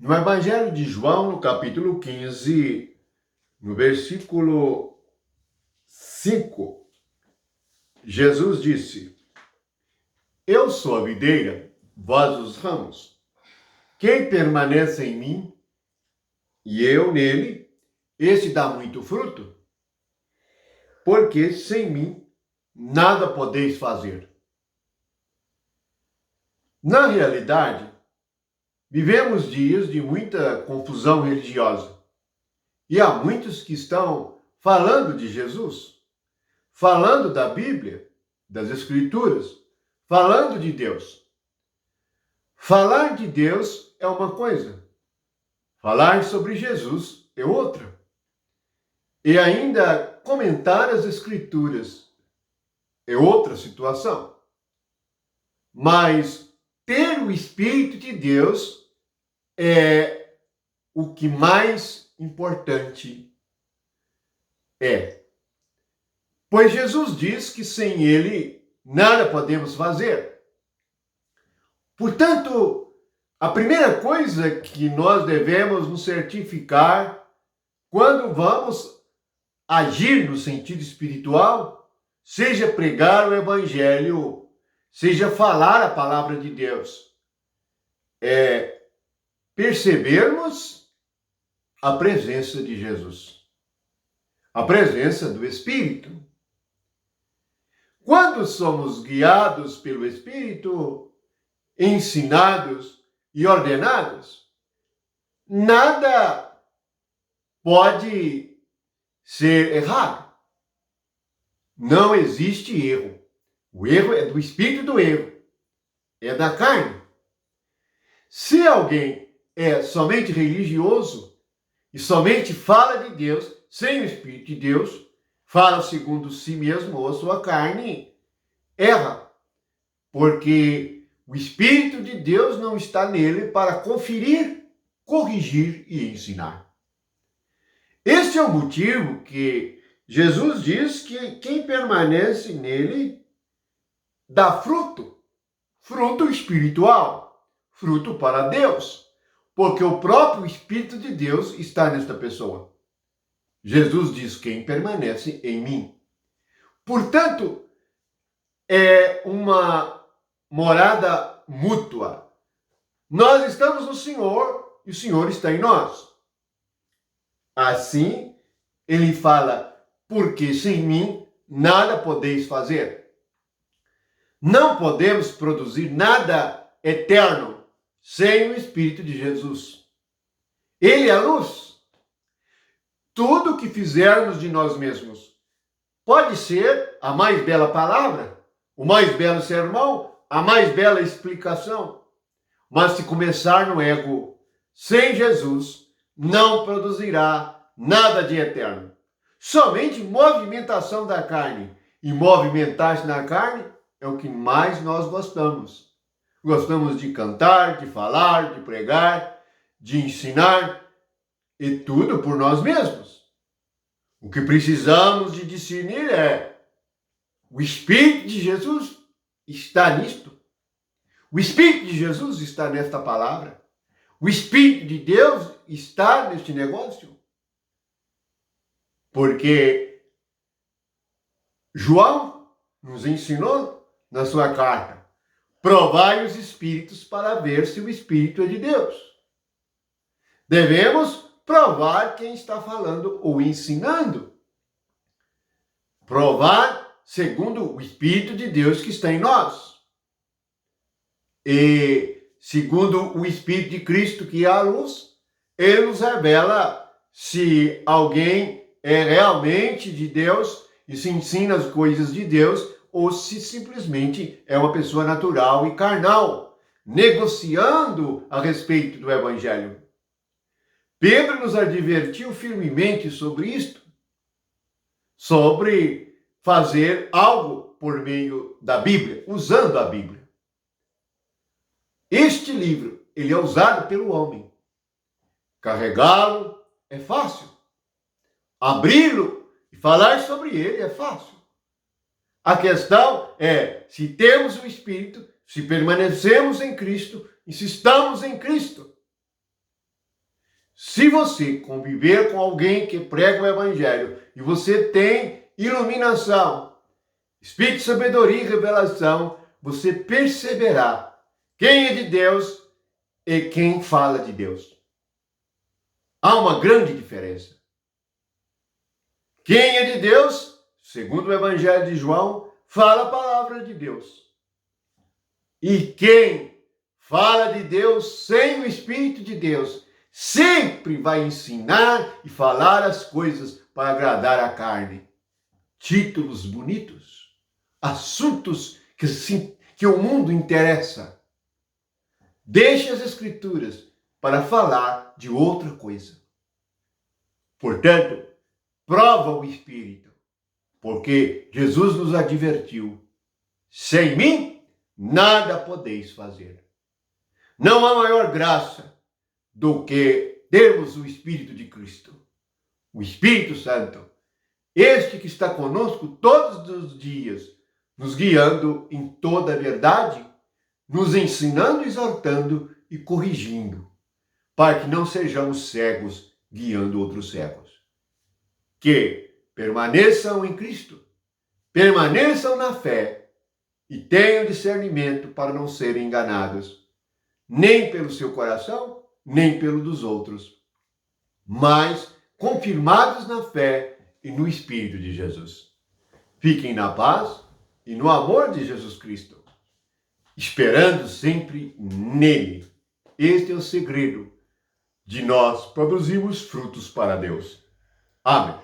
No Evangelho de João, no capítulo 15, no versículo 5, Jesus disse: Eu sou a videira, vós os ramos. Quem permanece em mim e eu nele, esse dá muito fruto, porque sem mim nada podeis fazer. Na realidade, vivemos dias de muita confusão religiosa. E há muitos que estão falando de Jesus, falando da Bíblia, das Escrituras, falando de Deus. Falar de Deus é uma coisa, falar sobre Jesus é outra. E ainda comentar as Escrituras é outra situação. Mas ter o Espírito de Deus é o que mais importante é. Pois Jesus diz que sem ele nada podemos fazer. Portanto, a primeira coisa que nós devemos nos certificar quando vamos agir no sentido espiritual, seja pregar o Evangelho, seja falar a palavra de Deus, é percebermos a presença de Jesus, a presença do Espírito. Quando somos guiados pelo Espírito, ensinados e ordenados, nada pode ser errado. Não existe erro. O erro é do espírito do erro, é da carne. Se alguém é somente religioso e somente fala de Deus, sem o Espírito de Deus, fala segundo si mesmo ou a sua carne, erra. Porque o Espírito de Deus não está nele para conferir, corrigir e ensinar. Este é o motivo que Jesus diz que quem permanece nele dá fruto, fruto espiritual, fruto para Deus, porque o próprio Espírito de Deus está nesta pessoa. Jesus diz: quem permanece em mim. Portanto, é uma morada mútua. Nós estamos no Senhor e o Senhor está em nós. Assim, ele fala: porque sem mim nada podeis fazer. Não podemos produzir nada eterno sem o Espírito de Jesus. Ele é a luz. Tudo que fizermos de nós mesmos pode ser a mais bela palavra, o mais belo sermão, a mais bela explicação. Mas se começar no ego, sem Jesus, não produzirá nada de eterno. Somente movimentação da carne. E movimentar-se na carne é o que mais nós gostamos. Gostamos de cantar, de falar, de pregar, de ensinar, e tudo por nós mesmos. O que precisamos de discernir é: o Espírito de Jesus está nisto. O Espírito de Jesus está nesta palavra. O Espírito de Deus está neste negócio. Porque João nos ensinou na sua carta: provai os espíritos para ver se o Espírito é de Deus. Devemos provar quem está falando ou ensinando. Provar segundo o Espírito de Deus que está em nós. E segundo o Espírito de Cristo, que é a luz, ele nos revela se alguém é realmente de Deus e se ensina as coisas de Deus, ou se simplesmente é uma pessoa natural e carnal, negociando a respeito do Evangelho. Pedro nos advertiu firmemente sobre isto, sobre fazer algo por meio da Bíblia, usando a Bíblia. Este livro, ele é usado pelo homem. Carregá-lo é fácil. Abri-lo e falar sobre ele é fácil. A questão é se temos o Espírito, se permanecemos em Cristo e se estamos em Cristo. Se você conviver com alguém que prega o evangelho e você tem iluminação, espírito de sabedoria e revelação, você perceberá quem é de Deus e quem fala de Deus. Há uma grande diferença. Quem é de Deus, segundo o Evangelho de João, fala a palavra de Deus. E quem fala de Deus sem o Espírito de Deus, sempre vai ensinar e falar as coisas para agradar a carne. Títulos bonitos, assuntos que o mundo interessa. Deixe as Escrituras para falar de outra coisa. Portanto, prova o Espírito, porque Jesus nos advertiu: sem mim, nada podeis fazer. Não há maior graça do que termos o Espírito de Cristo, o Espírito Santo, este que está conosco todos os dias, nos guiando em toda a verdade, nos ensinando, exortando e corrigindo, para que não sejamos cegos guiando outros cegos. Que permaneçam em Cristo, permaneçam na fé e tenham discernimento para não serem enganados, nem pelo seu coração, nem pelo dos outros, mas confirmados na fé e no Espírito de Jesus. Fiquem na paz e no amor de Jesus Cristo, esperando sempre nele. Este é o segredo de nós produzirmos frutos para Deus. Amém.